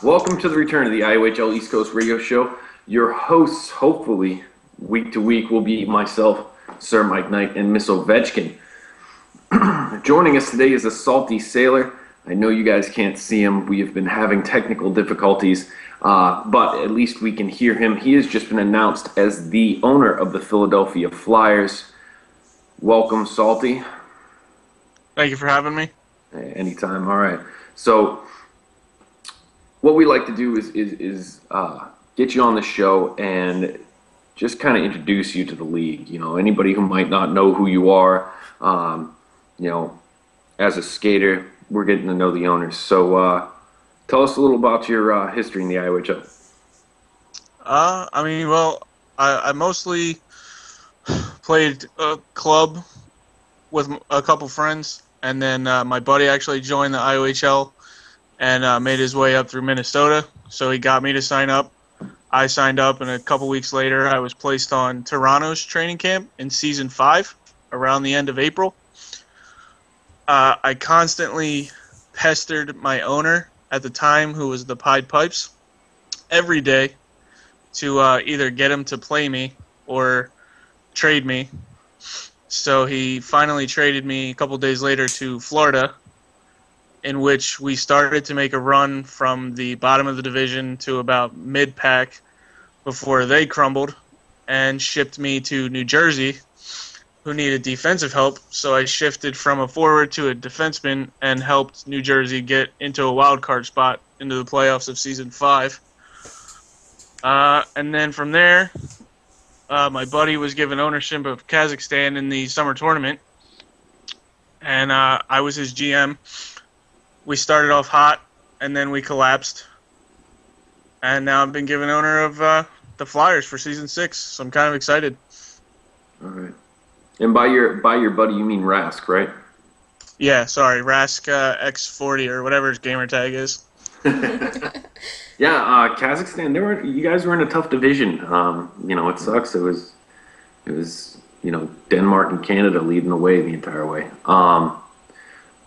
Welcome to the return of the IOHL East Coast radio show. Your hosts, hopefully, week to week, will be myself, Sir Mike Knight, and Miss Ovechkin. Joining us today is a salty sailor. I know you guys can't see him. We have been having technical difficulties, but at least we can hear him. He has just been announced as the owner of the Philadelphia Flyers. Welcome, Salty. Thank you for having me. Anytime. All right. So what we like to do is get you on the show and just kind of introduce you to the league. You know, anybody who might not know who you are, as a skater, we're getting to know the owners. So tell us a little about your history in the IOHL. I mostly played a club with a couple friends, and then my buddy actually joined the IOHL and made his way up through Minnesota. So he got me to sign up. I signed up, and a couple weeks later, I was placed on Toronto's training camp in Season 5 around the end of April. I constantly pestered my owner at the time, who was the Pied Pipes, every day to either get him to play me or trade me. So he finally traded me a couple days later to Florida, in which we started to make a run from the bottom of the division to about mid-pack before they crumbled and shipped me to New Jersey, who needed defensive help. So I shifted from a forward to a defenseman and helped New Jersey get into a wild card spot into the playoffs of Season 5. And then from there, my buddy was given ownership of Kazakhstan in the summer tournament, and I was his GM. We started off hot, and then we collapsed. And now I've been given owner of the Flyers for Season 6, so I'm kind of excited. All right. And by your buddy, you mean Rask, right? Yeah, sorry, Rask X40 or whatever his gamer tag is. Yeah, Kazakhstan. You guys were in a tough division. It sucks. It was Denmark and Canada leading the way the entire way.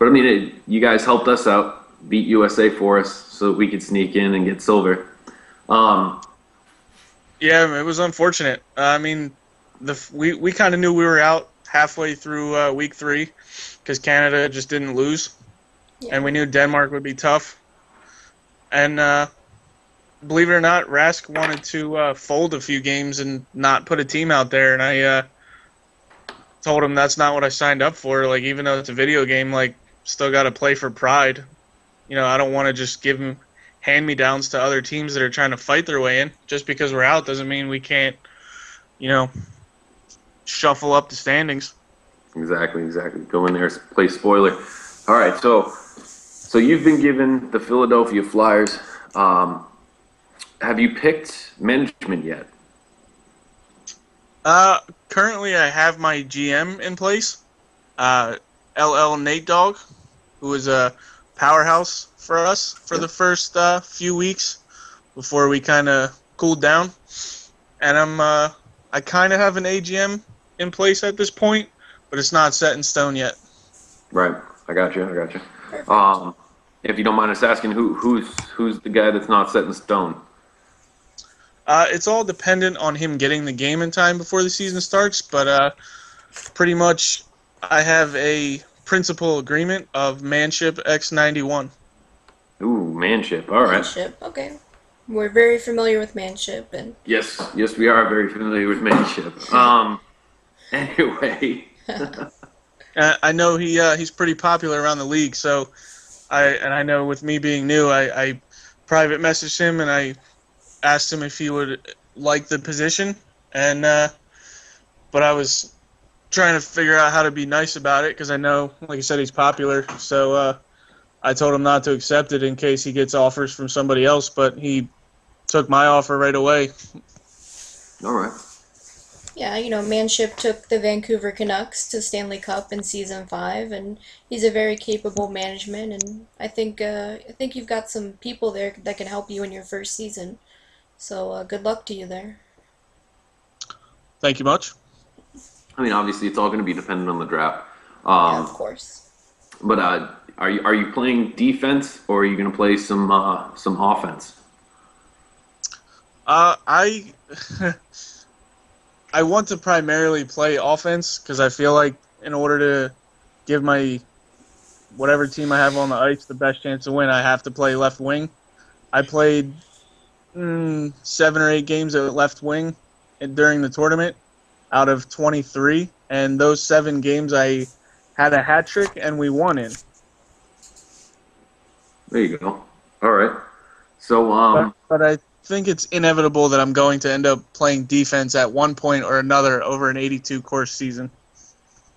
But I mean, you guys helped us out, beat USA for us, so we could sneak in and get silver. Yeah, it was unfortunate. We kind of knew we were out halfway through week 3 because Canada just didn't lose, and we knew Denmark would be tough. And believe it or not, Rask wanted to fold a few games and not put a team out there, and I told him that's not what I signed up for. Like, even though it's a video game, like, still got to play for pride. I don't want to just give him hand-me-downs to other teams that are trying to fight their way in. Just because we're out doesn't mean we can't, shuffle up the standings. Exactly. Go in there, play spoiler. All right, so you've been given the Philadelphia Flyers. Have you picked management yet? Currently, I have my GM in place, LL Nate Dogg, who is a powerhouse for us for the first few weeks before we kind of cooled down. And I kind of have an AGM in place at this point, but it's not set in stone yet. Right, I got you. If you don't mind us asking, who's the guy that's not set in stone? It's all dependent on him getting the game in time before the season starts, but pretty much I have a principal agreement of Manship X91. Ooh, Manship. All right. Manship, okay. We're very familiar with Manship, and Yes, we are very familiar with Manship. Anyway. I know he's pretty popular around the league, so I know with me being new, I private messaged him and I asked him if he would like the position, and but I was trying to figure out how to be nice about it because I know, like I said, he's popular. So I told him not to accept it in case he gets offers from somebody else, but he took my offer right away. All right. yeah, Manship took the Vancouver Canucks to Stanley Cup in Season 5, and he's a very capable management, and I think you've got some people there that can help you in your first season. So good luck to you there. Thank you much. I mean, obviously, it's all going to be dependent on the draft. Yeah, of course. But are you playing defense or are you going to play some offense? I I want to primarily play offense because I feel like in order to give my whatever team I have on the ice the best chance to win, I have to play left wing. I played 7 or 8 games at left wing during the tournament out of 23, and those 7 games I had a hat trick and we won in. There you go. All right. So But I think it's inevitable that I'm going to end up playing defense at one point or another over an 82 course season.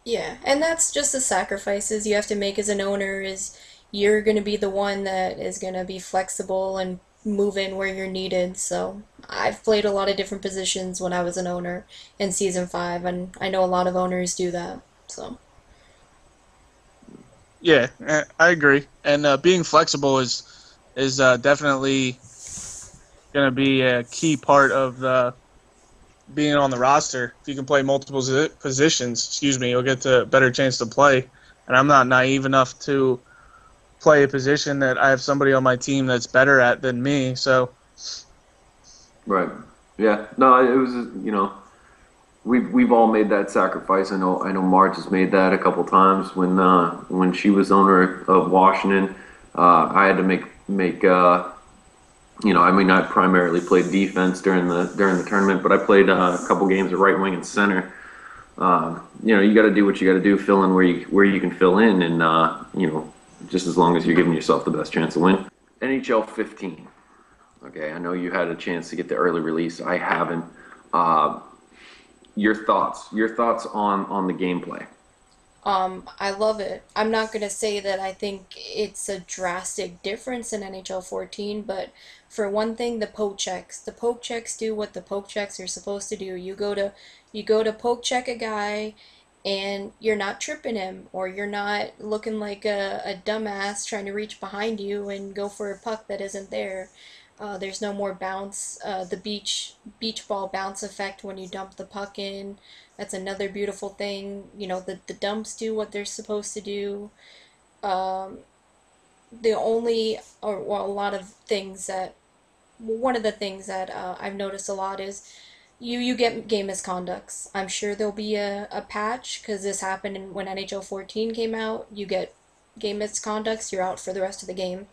Yeah, and that's just the sacrifices you have to make as an owner is you're going to be the one that is going to be flexible and move in where you're needed. So I've played a lot of different positions when I was an owner in season 5, and I know a lot of owners do that. So Yeah, I agree. And being flexible is definitely going to be a key part of being on the roster. If you can play multiple positions, you'll get a better chance to play. And I'm not naive enough to play a position that I have somebody on my team that's better at than me. So right. Yeah. No, it was we've all made that sacrifice. I know Marge has made that a couple times when she was owner of Washington. I had to make I mean, I primarily played defense during the tournament, but I played a couple games of right wing and center. You got to do what you got to do, fill in where you can fill in, and just as long as you're giving yourself the best chance to win. NHL 15. Okay, I know you had a chance to get the early release. I haven't. Your thoughts on the gameplay. I love it. I'm not gonna say that I think it's a drastic difference in NHL 14, but for one thing, the poke checks. The poke checks do what the poke checks are supposed to do. You go to poke check a guy, and you're not tripping him, or you're not looking like a dumbass trying to reach behind you and go for a puck that isn't there. There's no more bounce. The beach ball bounce effect when you dump the puck in. That's another beautiful thing. The dumps do what they're supposed to do. Um, the only, or well, a lot of things that one of the things that I've noticed a lot is you get game misconducts. I'm sure there'll be a patch because this happened when NHL 14 came out. You get game misconducts, you're out for the rest of the game.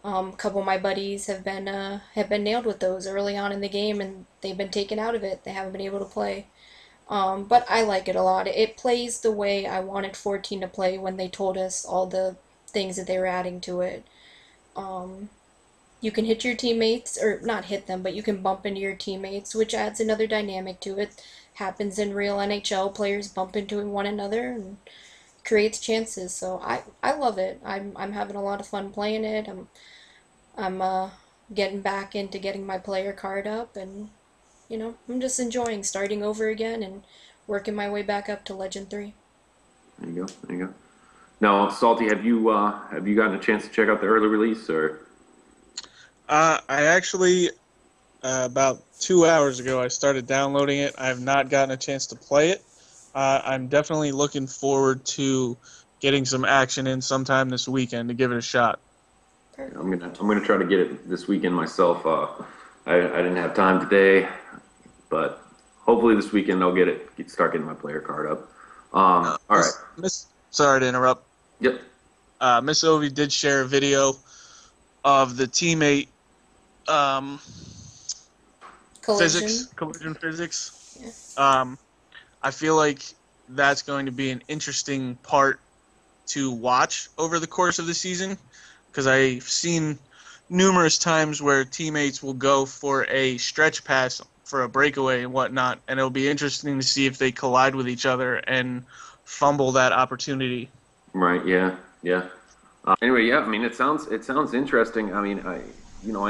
A couple of my buddies have been nailed with those early on in the game, and they've been taken out of it. They haven't been able to play. But I like it a lot. It plays the way I wanted 14 to play when they told us all the things that they were adding to it. Um, you can hit your teammates, or not hit them, but you can bump into your teammates, which adds another dynamic to it. Happens in real NHL. Players bump into one another and creates chances. So I love it. I'm having a lot of fun playing it. I'm getting back into getting my player card up, and I'm just enjoying starting over again and working my way back up to Legend 3. There you go. There you go. Now, Salty, have you gotten a chance to check out the early release or? I actually about 2 hours ago I started downloading it. I have not gotten a chance to play it. I'm definitely looking forward to getting some action in sometime this weekend to give it a shot. Perfect. I'm gonna try to get it this weekend myself. I didn't have time today, but hopefully this weekend I'll start getting my player card up. All right. Sorry to interrupt. Yep. Miss Ovi did share a video of the teammate collision physics. Yeah. I feel like that's going to be an interesting part to watch over the course of the season because I've seen numerous times where teammates will go for a stretch pass for a breakaway and whatnot, and it'll be interesting to see if they collide with each other and fumble that opportunity. Right. Yeah. Yeah. Anyway, yeah. I mean, it sounds interesting. I mean, I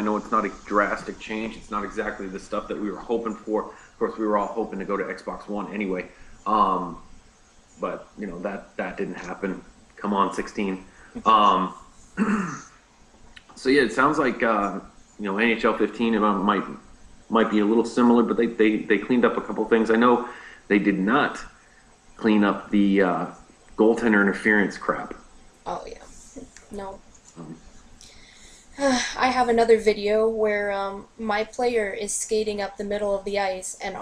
know it's not a drastic change. It's not exactly the stuff that we were hoping for. Of course, we were all hoping to go to Xbox One anyway. But that didn't happen. Come on, 16. So yeah, it sounds like NHL 15 might be a little similar, but they cleaned up a couple things. I know they did not clean up the goaltender interference crap. Oh yeah. No. Um, I have another video where my player is skating up the middle of the ice, and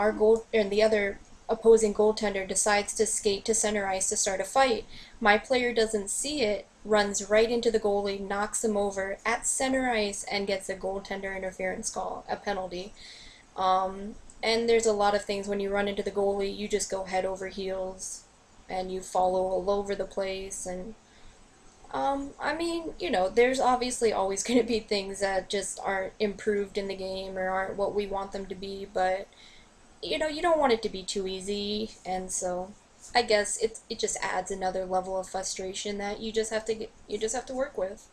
the other opposing goaltender decides to skate to center ice to start a fight. My player doesn't see it, runs right into the goalie, knocks him over at center ice, and gets a goaltender interference call, a penalty. And there's a lot of things when you run into the goalie, you just go head over heels, and you follow all over the place, and I mean, there's obviously always going to be things that just aren't improved in the game or aren't what we want them to be, but you don't want it to be too easy, and so I guess it just adds another level of frustration that you just have to work with.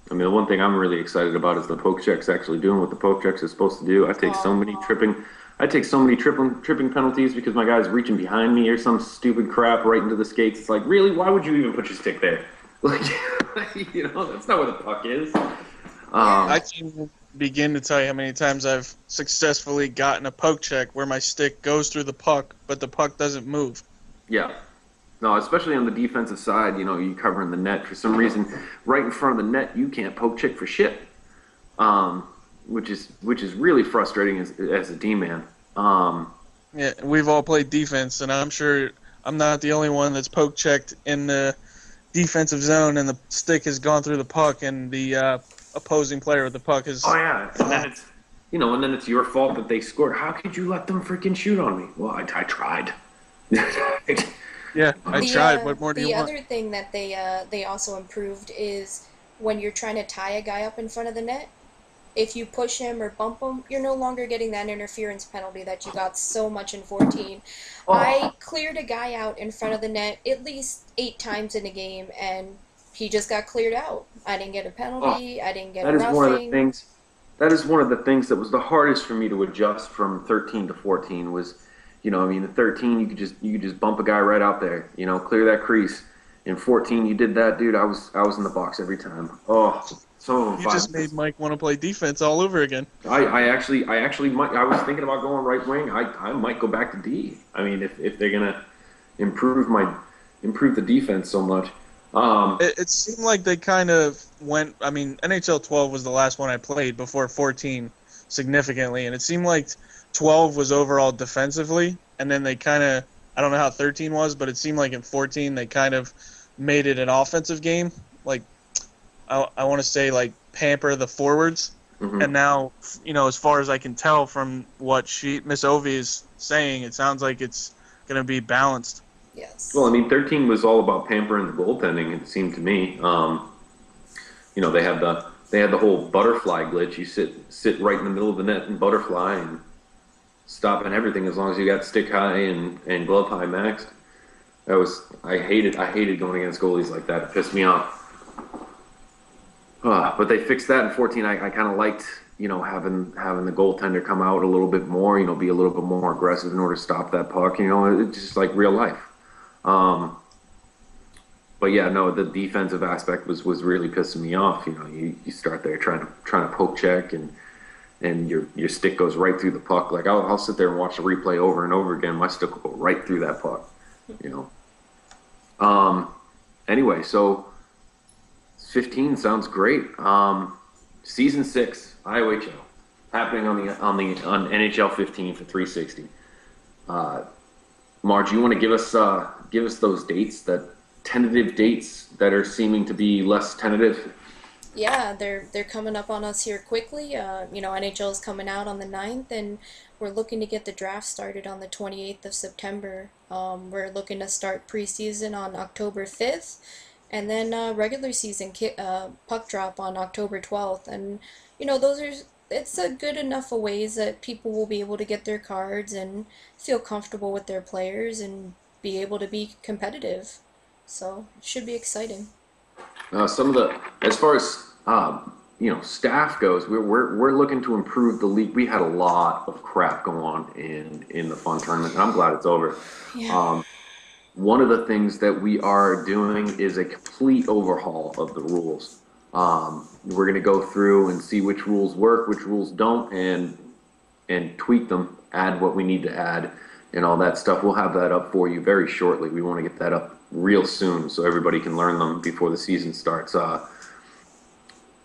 I mean, the one thing I'm really excited about is the poke check's actually doing what the poke checks is supposed to do. I take so many tripping penalties because my guy's reaching behind me or some stupid crap right into the skates. It's like, really, why would you even put your stick there? Like, that's not where the puck is. I can't begin to tell you how many times I've successfully gotten a poke check where my stick goes through the puck, but the puck doesn't move. Yeah. No, especially on the defensive side, you covering the net for some reason, right in front of the net, you can't poke check for shit, which is really frustrating as a D man. Yeah, we've all played defense, and I'm sure I'm not the only one that's poke checked in the defensive zone, and the stick has gone through the puck, and the opposing player with the puck has. Oh yeah, and then it's your fault that they scored. How could you let them freaking shoot on me? Well, I tried. Yeah, I tried. What more do you The want? other thing that they also improved is when you're trying to tie a guy up in front of the net, if you push him or bump him, you're no longer getting that interference penalty that you got so much in 14. I Oh, cleared a guy out in front of the net at least 8 times in a game, and he just got cleared out. I didn't get a oh, penalty. I didn't get a that is one of the roughing. things. That is one of the things that was the hardest for me to adjust from 13 to 14 was, I mean, the 13 you could just bump a guy right out there, clear that crease. In 14 you did that, dude. I was in the box every time. Oh, some of You just them. made Mike want to play defense all over again. I actually might. I was thinking about going right wing. I might go back to D. I mean, if they're gonna improve the defense so much. It seemed like they kind of went. I mean, NHL 12 was the last one I played before 14 significantly, and it seemed like 12 was overall defensively, and then they kind of. I don't know how 13 was, but it seemed like in 14 they kind of made it an offensive game. Like I want to say like pamper the forwards, and Mhm. now as far as I can tell from what Miss Ovi is saying, it sounds like it's going to be balanced. Well, I Yes. mean, 13 was all about pampering the goaltending. It seemed to me. They had the whole butterfly glitch. You sit right in the middle of the net and butterfly and stopping everything as long as you got stick high and glove high maxed. I hated going against goalies like that. It pissed me off. But they fixed that in 14. I kind of liked, having the goaltender come out a little bit more, be a little bit more aggressive in order to stop that puck. It's just like real life. Um, but yeah, no, the defensive aspect was really pissing me off. You start there trying to poke check and your stick goes right through the puck. Like I'll sit there and watch the replay over and over again. My stick will go right through that puck. You know. Anyway, so 15 sounds great. Season 6 IOHL happening on NHL 15 for 360. Marge, you want to give us those dates, that tentative dates that are seeming to be less tentative? Yeah, they're coming up on us here quickly. NHL is coming out on the 9th, and we're looking to get the draft started on the 28th of September. We're looking to start preseason on October 5th, and then regular season puck drop on October 12th. And those are it's a good enough a ways that people will be able to get their cards and feel comfortable with their players and be able to be competitive. So it should be exciting. As far as staff goes, we're looking to improve the league. We had a lot of crap go on in the fun tournament, and I'm glad it's over. Yeah. Um, One of the things that we are doing is a complete overhaul of the rules. We're going to go through and see which rules work, which rules don't, and tweak them, add what we need to add and all that stuff. We'll have that up for you very shortly. We want to get that up real soon so everybody can learn them before the season starts.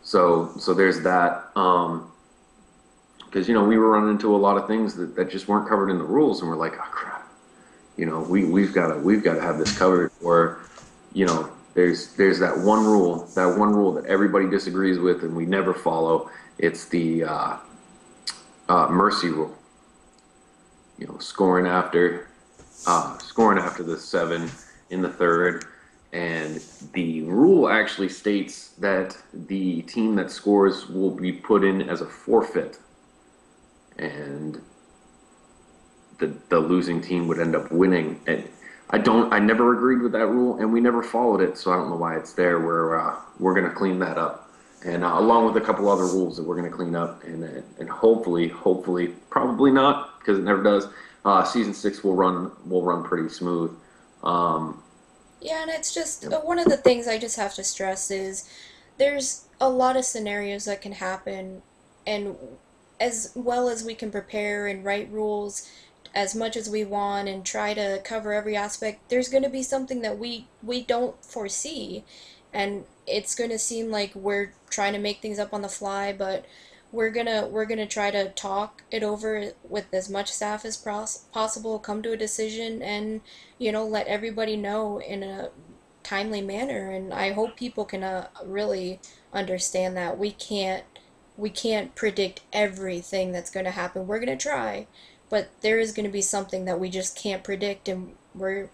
So there's that. Because we were running into a lot of things that just weren't covered in the rules, and we're like, oh crap, we've got to have this covered. Or there's that one rule that everybody disagrees with and we never follow. It's the mercy rule. Scoring after the 7 in the third. And the rule actually states that the team that scores will be put in as a forfeit, and the losing team would end up winning. And I never agreed with that rule, and we never followed it, so I don't know why it's there. We're going to clean that up, and along with a couple other rules that we're going to clean up, and hopefully, probably not, because it never does. Season 6 will run pretty smooth. Yeah, and it's just one of the things I just have to stress is there's a lot of scenarios that can happen, and as well as we can prepare and write rules as much as we want and try to cover every aspect, there's going to be something that we don't foresee, and it's going to seem like we're trying to make things up on the fly, but we're gonna try to talk it over with as much staff as possible, come to a decision, and let everybody know in a timely manner. And I hope people can really understand that we can't predict everything that's going to happen. We're going to try, but there is going to be something that we just can't predict, and we're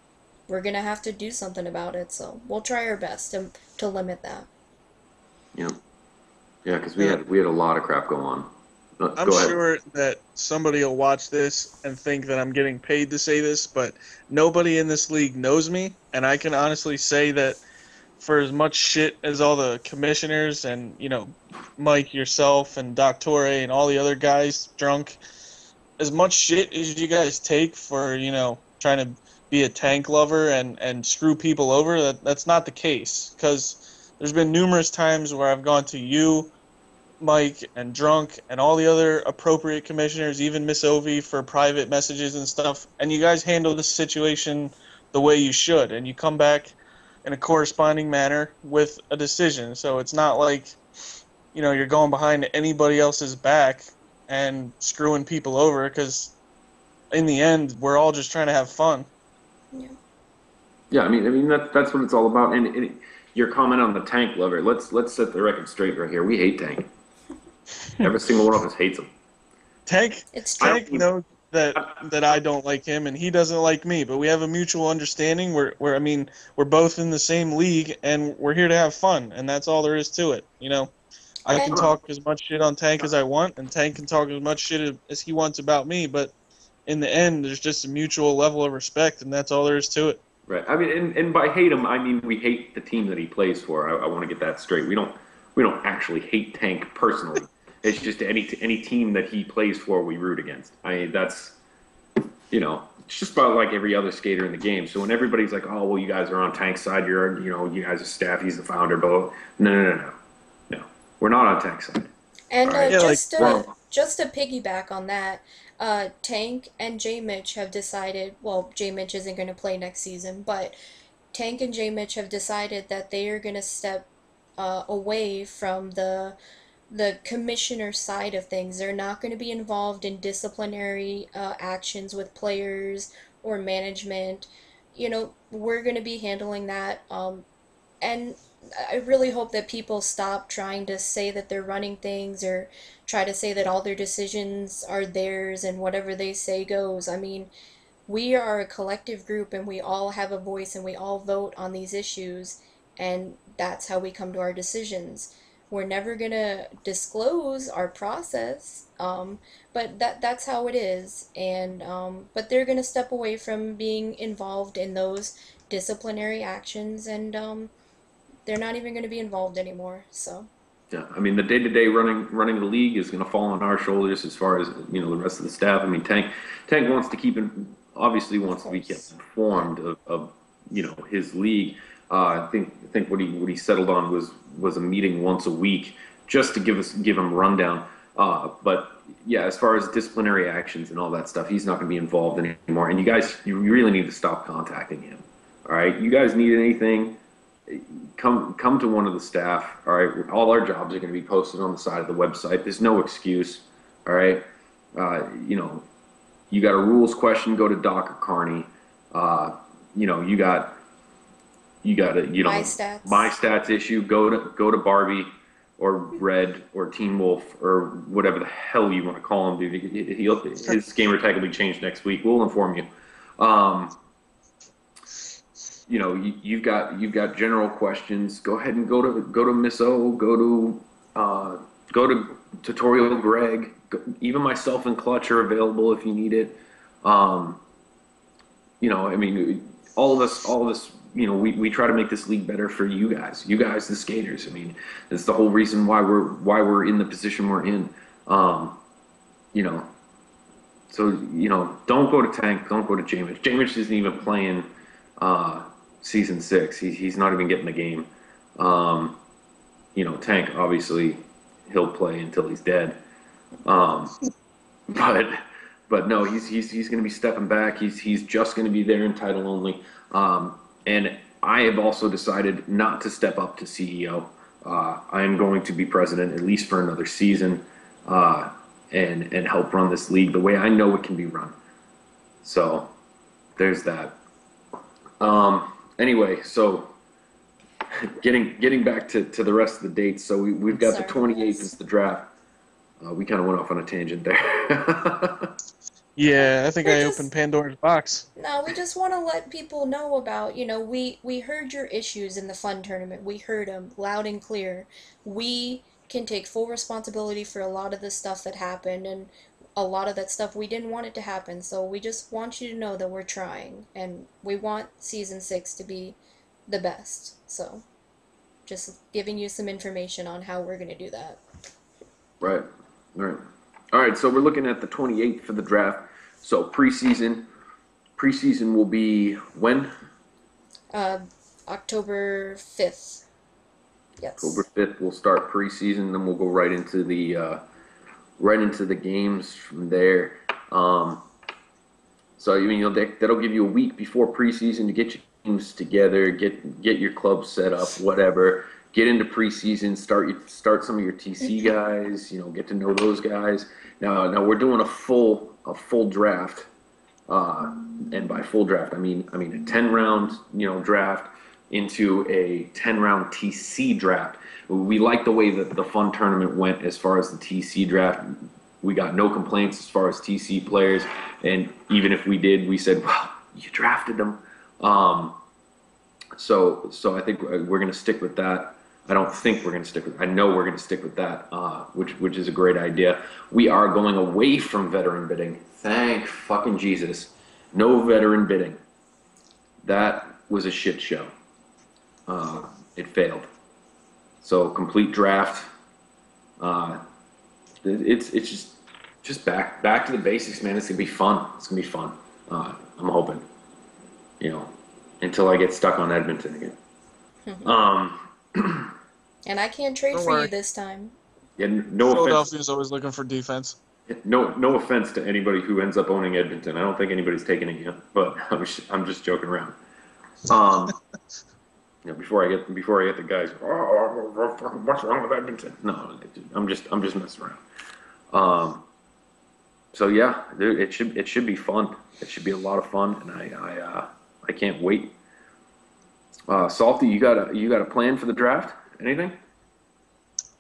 going to have to do something about it. So we'll try our best to limit that. Yeah. Yeah, because we had a lot of crap go on. I'm Go ahead. sure that somebody will watch this and think that I'm getting paid to say this, but nobody in this league knows me, and I can honestly say that for as much shit as all the commissioners and, Mike, yourself, and Doc Torre and all the other guys drunk, as much shit as you guys take for, trying to be a tank lover and screw people over, that's not the case. Because there's been numerous times where I've gone to you, Mike, and Drunk, and all the other appropriate commissioners, even Miss Ovi, for private messages and stuff, and you guys handle the situation the way you should, and you come back in a corresponding manner with a decision. So it's not like, you're going behind anybody else's back and screwing people over, because in the end, we're all just trying to have fun. Yeah. Yeah, I mean that's what it's all about. And your comment on the tank lover, let's set the record straight right here. We hate Tank. Every single one of us hates him. Tank knows that I- I don't like him, and he doesn't like me, but we have a mutual understanding where we're both in the same league, and we're here to have fun, and that's all there is to it. I can And talk as much shit on Tank as I want, and Tank can talk as much shit as he wants about me, but in the end, there's just a mutual level of respect, and that's all there is to it. Right. I mean, and by hate him, I mean we hate the team that he plays for. I want to get that straight. We don't actually hate Tank personally. It's just any team that he plays for, we root against. I mean, that's it's just about like every other skater in the game. So when everybody's like, oh well, you guys are on Tank's side, you guys are staff, he's the founder, but no, we're not on Tank's side. and Right. Yeah, just to piggyback on that, Tank and J Mitch have decided. Well, J Mitch isn't going to play next season, but Tank and J Mitch have decided that they are going to step away from the commissioner side of things. They're not going to be involved in disciplinary actions with players or management. We're going to be handling that. And I really hope that people stop trying to say that they're running things or try to say that all their decisions are theirs and whatever they say goes. I mean, we are a collective group and we all have a voice and we all vote on these issues, and that's how we come to our decisions. We're never gonna disclose our process, but that's how it is. And but they're gonna step away from being involved in those disciplinary actions, and they're not even gonna be involved anymore. So. Yeah, I mean the day-to-day running the league is going to fall on our shoulders as far as the rest of the staff. I mean Tank wants to obviously wants to be kept informed of his league. I think what he settled on was a meeting once a week just to give him rundown. But yeah, as far as disciplinary actions and all that stuff, he's not going to be involved anymore. And you guys, you really need to stop contacting him. All right, you guys need anything, come to one of the staff. All right, all our jobs are going to be posted on the side of the website. There's no excuse. All right, you know, you got a rules question, go to Doc or Carney. You know, you got a my stats issue, go to Barbie or Red or Teen Wolf or whatever the hell you want to call him, dude. His gamer tag will be changed next week. We'll inform you. You know, you've got general questions. Go ahead and go to Miss O. Go to Tutorial Greg. Even myself and Clutch are available if you need it. You know, I mean, all of us. You know, we try to make this league better for you guys, the skaters. I mean, that's the whole reason why we're in the position we're in. You know, so you know, don't go to Tank, don't go to Jamish. Jamish isn't even playing season 6. He's not even getting the game. You know, Tank obviously he'll play until he's dead. But no, he's going to be stepping back. He's just going to be there in title only. And I have also decided not to step up to CEO. I am going to be president at least for another season, and help run this league the way I know it can be run. So there's that. Anyway, so getting back to the rest of the dates. So we've got the 28th is the draft. We kind of went off on a tangent there. Yeah, I think I opened Pandora's box. No, we just want to let people know about, you know, we heard your issues in the fun tournament. We heard them loud and clear. We can take full responsibility for a lot of the stuff that happened, and a lot of that stuff we didn't want it to happen. So we just want you to know that we're trying, and we want season 6 to be the best. So just giving you some information on how we're going to do that. Right. All right, so we're looking at the 28th for the draft. So preseason will be when? October 5th. Yes. October 5th we'll start preseason, then we'll go right into the games from there. So you mean that'll give you a week before preseason to get your teams together, get your club set up, whatever. Get into preseason, start some of your TC guys, you know, get to know those guys. Now we're doing a full draft, and by full draft I mean a 10-round, you know, draft into a 10-round TC draft. We like the way that the fun tournament went as far as the TC draft. We got no complaints as far as TC players, and even if we did, we said, well, you drafted them. So I think we're going to stick with that. I don't think we're going to stick with. I know we're going to stick with that, which is a great idea. We are going away from veteran bidding. Thank fucking Jesus. No veteran bidding. That was a shit show. It failed. So complete draft. It's just back to the basics, man. It's gonna be fun. It's gonna be fun. I'm hoping. You know, until I get stuck on Edmonton again. And I can't trade for you this time. Yeah, no offense. Philadelphia's always looking for defense. No offense to anybody who ends up owning Edmonton. I don't think anybody's taken it yet, but I'm just joking around. You know, before I get the guys, what's wrong with Edmonton? No, I'm just messing around. So yeah, dude, it should be fun. It should be a lot of fun, and I can't wait. Salty, you got a plan for the draft? Anything?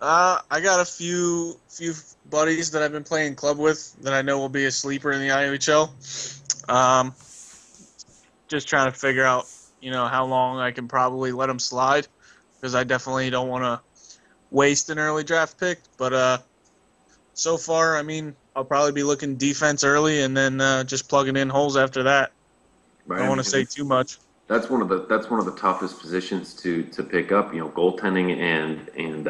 I got a few buddies that I've been playing club with that I know will be a sleeper in the IOHL. Just trying to figure out, you know, how long I can probably let them slide, because I definitely don't want to waste an early draft pick. But so far, I mean, I'll probably be looking defense early and then just plugging in holes after that. Right. I don't want to say too much. That's one of the toughest positions to pick up. You know, goaltending and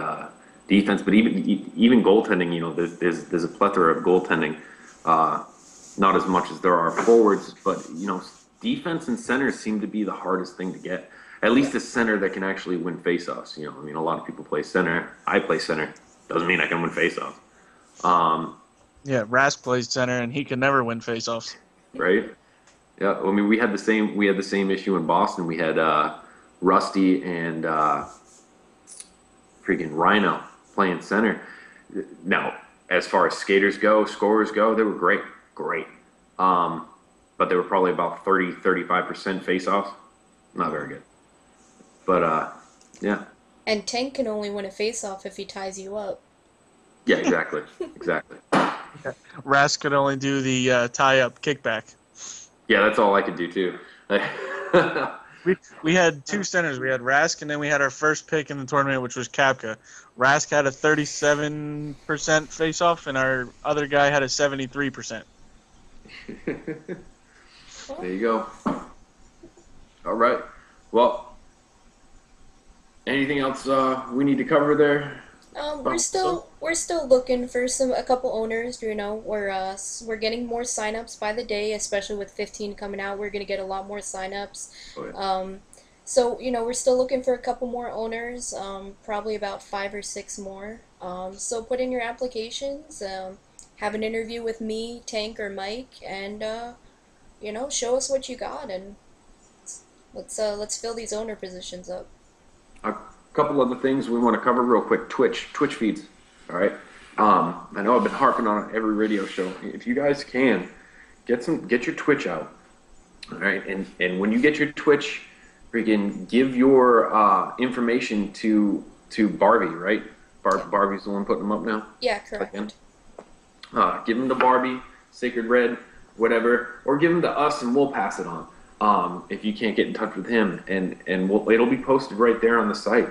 defense, but even goaltending. You know, there's a plethora of goaltending. Not as much as there are forwards, but you know, defense and centers seem to be the hardest thing to get. At least a center that can actually win faceoffs. You know, I mean, a lot of people play center. I play center. Doesn't mean I can win faceoffs. Yeah, Rask plays center, and he can never win faceoffs. right? Yeah, I mean, we had the same issue in Boston. We had Rusty and freaking Rhino playing center. Now, as far as skaters go, scorers go, they were great, great. Um, but they were probably about 35% face-offs. Not very good. But yeah, And Tank can only win a face-off if he ties you up. yeah, exactly, exactly. Rask could only do the tie-up kickback. Yeah, that's all I could do too. We had two centers. We had Rask, and then we had our first pick in the tournament, which was Kapka. Rask had a 37% face-off, and our other guy had a 73%. There you go. All right. Well, anything else we need to cover there? We're still looking for a couple owners. You know, we're getting more signups by the day, especially with 15 coming out. We're gonna get a lot more signups. Oh, yeah. So you know, we're still looking for a couple more owners. Probably about 5 or 6 more. So put in your applications. Have an interview with me, Tank, or Mike, and you know, show us what you got, and let's fill these owner positions up. A couple other things we want to cover real quick. Twitch feeds. All right. I know I've been harping on it every radio show. If you guys can get your Twitch out. All right. And when you get your Twitch, freaking give your information to Barbie. Right. Barbie's the one putting them up now. Yeah, correct. Again. Give them to Barbie, Sacred Red, whatever, or give them to us and we'll pass it on. If you can't get in touch with him, and it'll be posted right there on the site.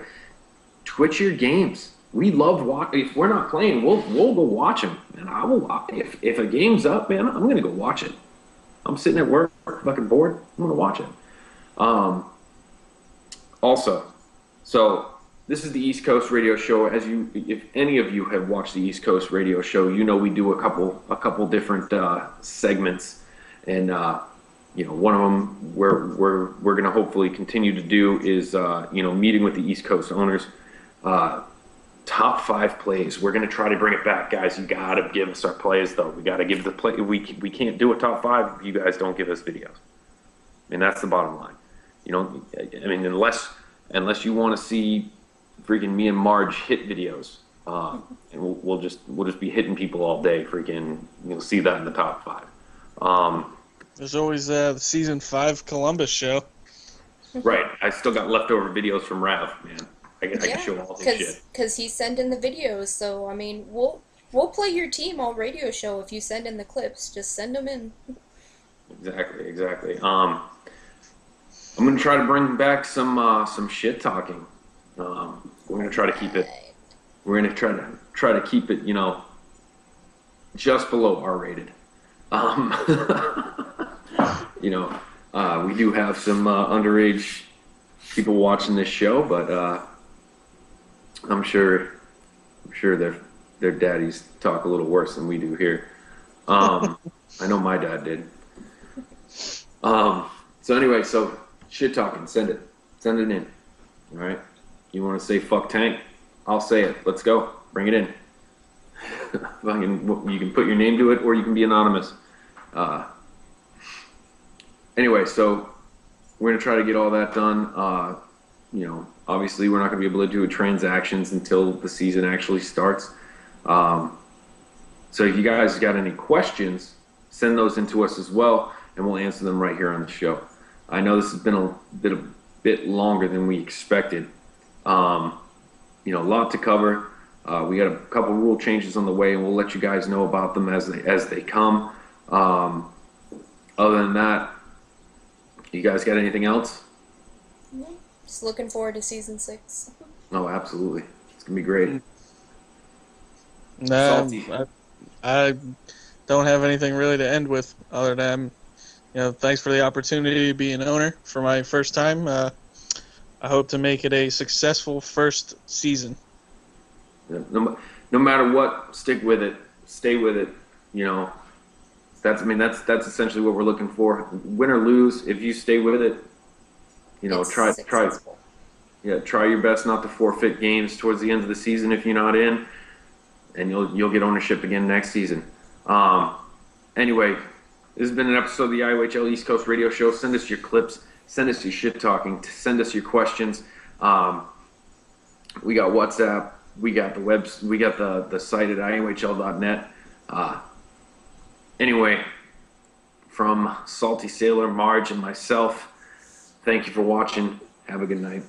Twitch your games. We love watch. If we're not playing, we'll go watch them, and I will. If a game's up, man, I'm gonna go watch it. I'm sitting at work, fucking bored. I'm gonna watch it. Also, so this is the East Coast Radio Show. If any of you have watched the East Coast Radio Show, you know we do a couple different segments, and you know, one of them we're going to hopefully continue to do is you know, meeting with the East Coast owners. Top 5 plays. We're going to try to bring it back, guys. You got to give us our plays, though. We got to give the play. We can't do a top 5 if you guys don't give us videos. I mean, that's the bottom line. You know, I mean, unless you want to see freaking me and Marge hit videos, and we'll just be hitting people all day. Freaking, you'll see that in the top 5. There's always the season 5 Columbus show. Right. I still got leftover videos from Rav, man. I can show all this shit. Because he's sending the videos, so I mean, we'll play your team all radio show if you send in the clips. Just send them in. Exactly. I'm gonna try to bring back some shit talking. We're gonna try to keep it. We're gonna try to keep it, you know, just below R-rated. You know, we do have some underage people watching this show, but I'm sure their daddies talk a little worse than we do here. I know my dad did. So anyway, so shit talking, send it in. All right, you want to say fuck Tank? I'll say it. Let's go. Bring it in. You can put your name to it, or you can be anonymous. Anyway, so we're going to try to get all that done. You know, obviously we're not going to be able to do transactions until the season actually starts. So if you guys got any questions, send those in to us as well, and we'll answer them right here on the show. I know this has been a bit longer than we expected. You know, a lot to cover. We got a couple rule changes on the way, and we'll let you guys know about them as they come. Other than that, you guys got anything else? Just looking forward to season 6. Oh, absolutely. It's gonna be great. I don't have anything really to end with other than, you know, thanks for the opportunity to be an owner for my first time. I hope to make it a successful first season. No matter what, stick with it. Stay with it. You know, that's essentially what we're looking for. Win or lose, if you stay with it, you know, try your best not to forfeit games towards the end of the season if you're not in, and you'll get ownership again next season. Anyway, this has been an episode of the IOHL East Coast Radio Show. Send us your clips. Send us your shit talking. Send us your questions. We got WhatsApp. We got the we got the site at IOHL.net. Anyway, from Salty Sailor, Marge, and myself, thank you for watching. Have a good night.